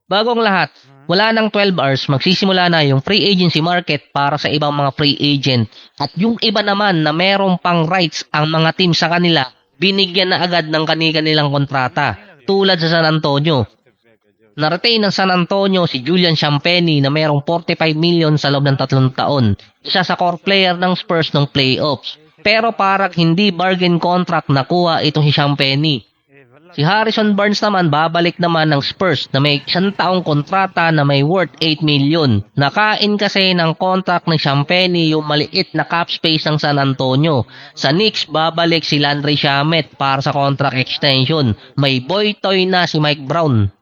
Bago ang lahat, wala nang 12 hours magsisimula na yung free agency market para sa ibang mga free agent. At yung iba naman na merong pang rights ang mga team sa kanila, binigyan na agad ng kanilang kontrata. Tulad sa San Antonio. Na-retain ng San Antonio si Julian Champagny na merong 45 million sa loob ng 3 taon. Isa sa core player ng Spurs ng playoffs. Pero parang hindi bargain contract nakuha itong si Champagny. Si Harrison Barnes naman babalik naman ng Spurs na may 1 taong kontrata na may worth 8 million. Nakain kasi ng contract ng Champagny yung maliit na cap space ng San Antonio. Sa Knicks babalik si Landry Shamet para sa contract extension. May boy toy na si Mike Brown.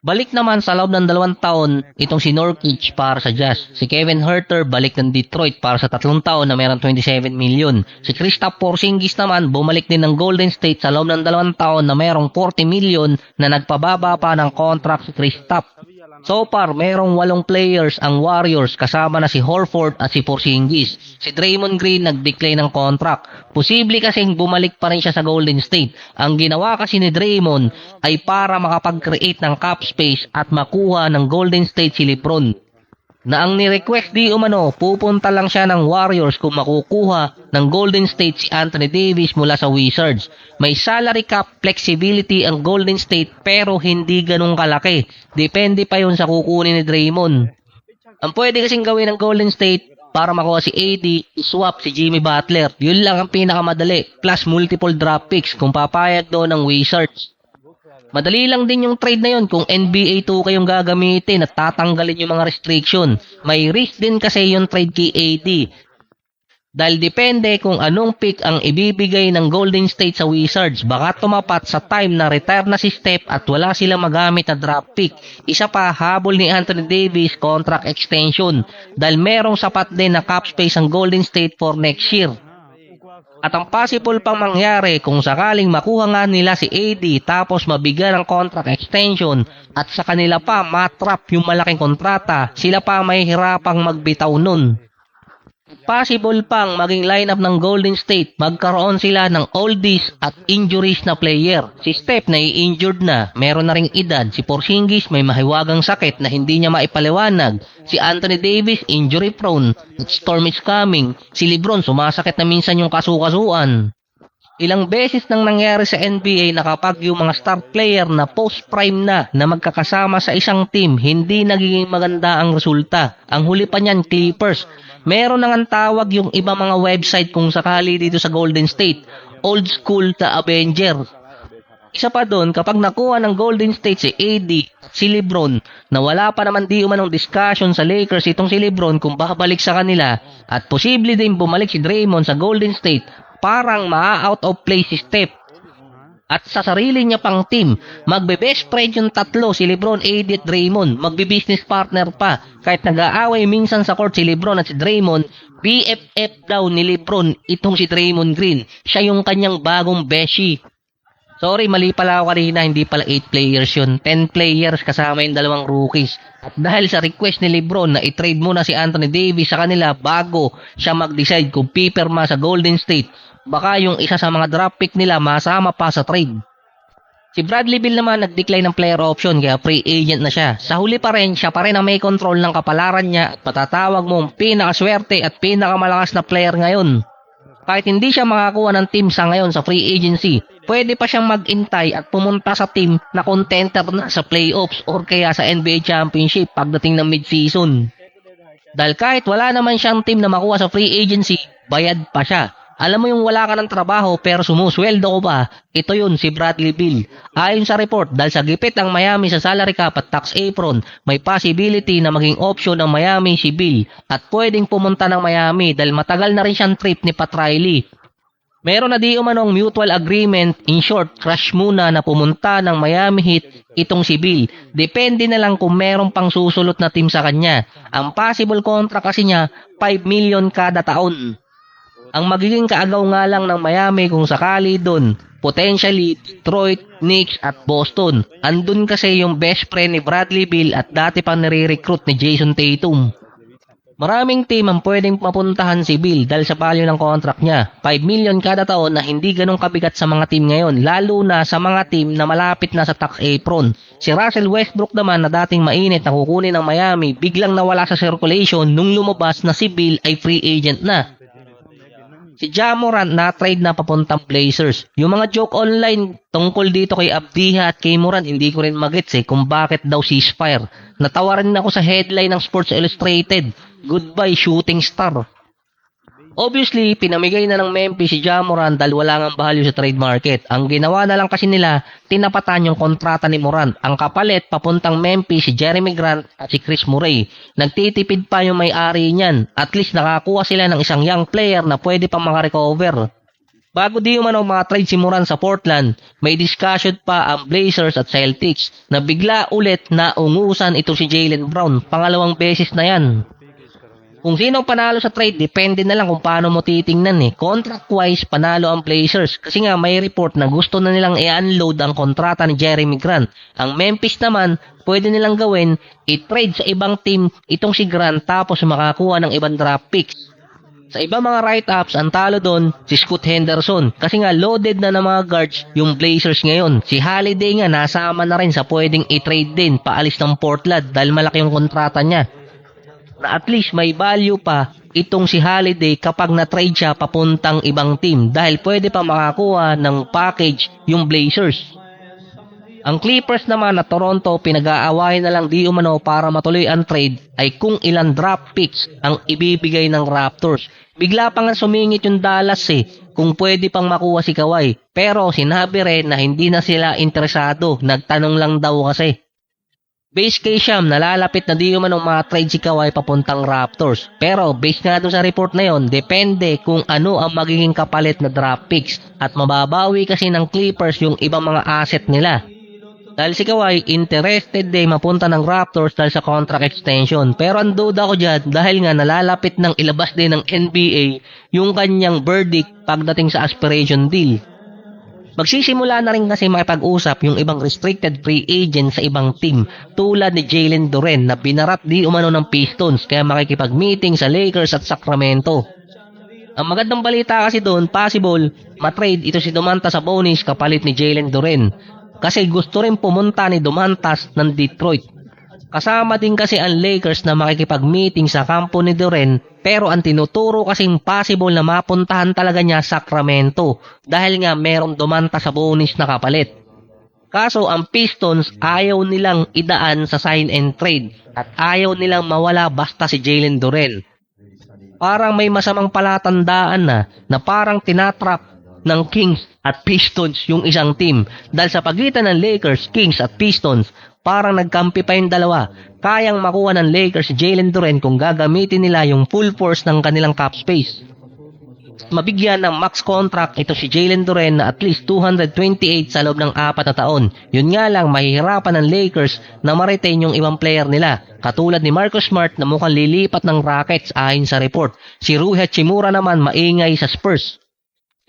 Balik naman sa loob ng 2 taon itong si Nurkic para sa Jazz. Si Kevin Huerter balik ng Detroit para sa 3 taon na meron 27 million. Si Kristaps Porzingis naman bumalik din ng Golden State sa loob ng 2 taon na merong 40 million na nagpababa pa ng contract si Kristaps. So far, merong 8 players ang Warriors kasama na si Horford at si Porzingis. Si Draymond Green nag-decline ng contract. Posible kasing bumalik pa rin siya sa Golden State. Ang ginawa kasi ni Draymond ay para makapag-create ng cap space at makuha ng Golden State si LeBron. Na ang ni-request di umano, pupunta lang siya ng Warriors kung makukuha ng Golden State si Anthony Davis mula sa Wizards. May salary cap flexibility ang Golden State pero hindi ganun kalaki. Depende pa yun sa kukunin ni Draymond. Ang pwede kasing gawin ng Golden State para makuha si AD, swap si Jimmy Butler. Yun lang ang pinakamadali. Plus multiple draft picks kung papayag doon ng Wizards. Madali lang din yung trade na yun kung NBA 2K yung gagamitin at tatanggalin yung mga restriction. May risk din kasi yung trade kay AD. Dahil depende kung anong pick ang ibibigay ng Golden State sa Wizards. Baka tumapat sa time na retire na si Steph at wala silang magamit na draft pick. Isa pa, habol ni Anthony Davis contract extension. Dahil merong sapat din na cap space ang Golden State for next year. At ang possible pang mangyari kung sakaling makuha nga nila si AD tapos mabigyan ng contract extension at sa kanila pa matrap yung malaking kontrata, sila pa may hirapang magbitaw nun. Possible pang maging lineup ng Golden State, magkaroon sila ng oldies at injuries na player. Si Steph nai-injured na, meron na ring edad. Si Porzingis may mahiwagang sakit na hindi niya maipaliwanag. Si Anthony Davis injury prone, storm is coming. Si LeBron sumasakit na minsan yung kasukasuan. Ilang beses nang nangyari sa NBA na kapag yung mga star player na post-prime na magkakasama sa isang team, hindi nagiging maganda ang resulta. Ang huli pa niyan, Clippers. Meron nang tawag yung iba mga website kung sakali dito sa Golden State, old school na Avenger. Isa pa doon, kapag nakuha ng Golden State si AD at si LeBron, na wala pa naman di umanong discussion sa Lakers itong si LeBron kung babalik sa kanila, at posible din bumalik si Draymond sa Golden State, parang maa-out of place si Steph. At sa sarili niya pang team, magbe-best friend yung tatlo, si LeBron, AD at Draymond. Magbe-business partner pa. Kahit nag-aaway minsan sa court si LeBron at si Draymond, BFF daw ni LeBron itong si Draymond Green. Siya yung kanyang bagong beshi. Sorry, mali pala ako kanina, hindi pala 8 players yun. 10 players kasama yung 2 rookies. At dahil sa request ni LeBron na i-trade muna si Anthony Davis sa kanila bago siya mag-decide kung pipirma sa Golden State, baka yung isa sa mga draft pick nila masama pa sa trade. Si Bradley Beal naman nag-decline ng player option kaya free agent na siya. Sa huli pa rin, siya pa rin ang may control ng kapalaran niya at patatawag mong pinakaswerte at pinakamalakas na player ngayon. Kahit hindi siya makakuha ng team sa ngayon sa free agency, pwede pa siyang mag-intay at pumunta sa team na contender na sa playoffs or kaya sa NBA Championship pagdating ng mid-season. Dahil kahit wala naman siyang team na makuha sa free agency, bayad pa siya. Alam mo yung wala ka ng trabaho pero sumusweldo ko pa, ito yun si Bradley Beal. Ayon sa report, dahil sa gipit ang Miami sa salary cap at tax apron, may possibility na maging option ng Miami si Beal at pwedeng pumunta ng Miami dahil matagal na rin siyang trip ni Pat Riley. Meron na di umanong mutual agreement, in short, crush muna na pumunta ng Miami Heat itong si Beal. Depende na lang kung meron pang susulot na team sa kanya. Ang possible contract kasi niya, 5 million kada taon. Ang magiging kaagaw nga lang ng Miami kung sakali doon, potentially Detroit, Knicks at Boston. Andun kasi yung best friend ni Bradley Beal at dati pang nire-recruit ni Jason Tatum. Maraming team ang pwedeng mapuntahan si Bill dahil sa value ng contract niya. 5 million kada taon na hindi ganong kabigat sa mga team ngayon, lalo na sa mga team na malapit na sa tax apron. Si Russell Westbrook naman na dating mainit na kukunin ng Miami, biglang nawala sa circulation nung lumabas na si Bill ay free agent na. Si Ja Morant na-trade na papuntang Blazers. Yung mga joke online tungkol dito kay Abdiha at kay Morant, hindi ko rin magets kung bakit daw ceasefire. Natawa rin ako sa headline ng Sports Illustrated. Goodbye shooting star. Obviously, pinamigay na ng Memphis si Ja Morant dahil wala ngang value sa trade market. Ang ginawa na lang kasi nila, tinapatan yung kontrata ni Morant. Ang kapalit, papuntang Memphis si Jeremy Grant at si Chris Murray. Nagtitipid pa yung may-ari niyan. At least nakakuha sila ng isang young player na pwede pang makarecover. Bago di umano mga trade si Morant sa Portland, may discussion pa ang Blazers at Celtics na bigla ulit na ungusan ito si Jaylen Brown. Pangalawang beses na yan. Kung sino panalo sa trade, depende na lang kung paano mo titingnan. Contract-wise, panalo ang Blazers kasi nga may report na gusto na nilang i-unload ang kontrata ni Jeremy Grant. Ang Memphis naman, pwede nilang gawin, i-trade sa ibang team itong si Grant tapos makakuha ng ibang draft picks. Sa ibang mga write-ups, ang talo doon, si Scoot Henderson. Kasi nga loaded na ng mga guards yung Blazers ngayon. Si Holiday nga nasama na rin sa pwedeng i-trade din paalis ng Portland dahil malaki yung kontrata niya. Na at least may value pa itong si Holiday kapag na-trade siya papuntang ibang team dahil pwede pa makakuha ng package yung Blazers. Ang Clippers naman na Toronto pinag-aawayan na lang di umano para matuloy ang trade ay kung ilang draft picks ang ibibigay ng Raptors. Bigla pa nga sumingit yung Dallas kung pwede pang makuha si Kawhi, pero sinabi rin na hindi na sila interesado, nagtanong lang daw kasi. Base case siyam, nalalapit na di umano ma-trade si Kawhi papuntang Raptors. Pero base nga doon sa report na yon, depende kung ano ang magiging kapalit na draft picks. At mababawi kasi ng Clippers yung ibang mga asset nila. Dahil si Kawhi, interested din mapunta ng Raptors dahil sa contract extension. Pero ang duda ko dyan, dahil nga nalalapit ng ilabas din ng NBA yung kanyang verdict pagdating sa aspiration deal. Magsisimula na rin kasi makipag-usap yung ibang restricted free agent sa ibang team tulad ni Jalen Duren na binarat di umano ng Pistons kaya makikipag-meeting sa Lakers at Sacramento. Ang magandang balita kasi doon, possible matrade ito si Domantas Sabonis kapalit ni Jalen Duren kasi gusto rin pumunta ni Domantas ng Detroit. Kasama din kasi ang Lakers na makikipag-meeting sa kampo ni Duren pero ang tinuturo kasing possible na mapuntahan talaga niya Sacramento dahil nga merong Domantas Sabonis na kapalit. Kaso ang Pistons ayaw nilang idaan sa sign and trade at ayaw nilang mawala basta si Jalen Duren. Parang may masamang palatandaan na parang tinatrap ng Kings at Pistons yung isang team dahil sa pagitan ng Lakers, Kings at Pistons parang nagkampi pa yung dalawa. Kayang makuha ng Lakers si Jalen Duren kung gagamitin nila yung full force ng kanilang cap space. Mabigyan ng max contract ito si Jalen Duren na at least 228 sa loob ng 4 na taon. Yun nga lang, mahihirapan ng Lakers na ma-retain yung ibang player nila. Katulad ni Marcus Smart na mukhang lilipat ng Rockets ayon sa report. Si Rui Hachimura naman maingay sa Spurs.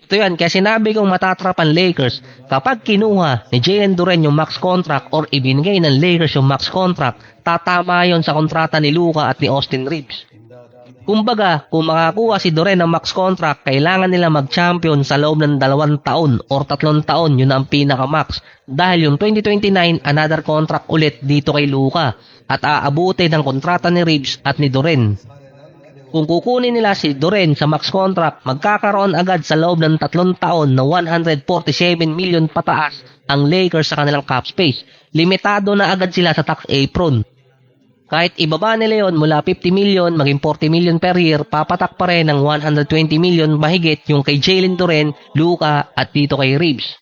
Ito yan, kaya sinabi kong matatrap ang Lakers kapag kinuha ni Jalen Duren yung max contract or ibinigay ng Lakers yung max contract, tatama yon sa kontrata ni Luka at ni Austin Reeves. Kumbaga, kung makakuha si Duren ng max contract, kailangan nila mag-champion sa loob ng 2 taon or 3 taon, yun ang pinaka-max. Dahil yung 2029, another contract ulit dito kay Luka at aabutin ng kontrata ni Reeves at ni Duren. Kung kukunin nila si Duren sa max contract, magkakaroon agad sa loob ng 3 taon na 147 million pataas ang Lakers sa kanilang cap space. Limitado na agad sila sa tax apron. Kahit ibaba nila yon mula 50 million maging 40 million per year, papatak pa rin ng 120 million mahigit yung kay Jalen Duren, Luka at dito kay Reeves.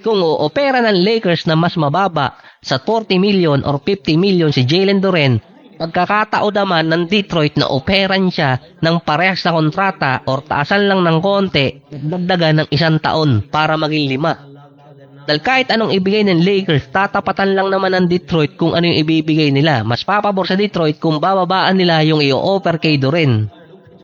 Kung opera ng Lakers na mas mababa sa 40 million or 50 million si Jalen Duren, pagkakatao naman ng Detroit na operan siya ng parehas na kontrata or taasan lang ng konti, dagdagan ng 1 taon para maging 5. Dahil kahit anong ibigay ng Lakers, tatapatan lang naman ng Detroit kung ano yung ibibigay nila. Mas papabor sa Detroit kung bababaan nila yung i-offer kay Duren.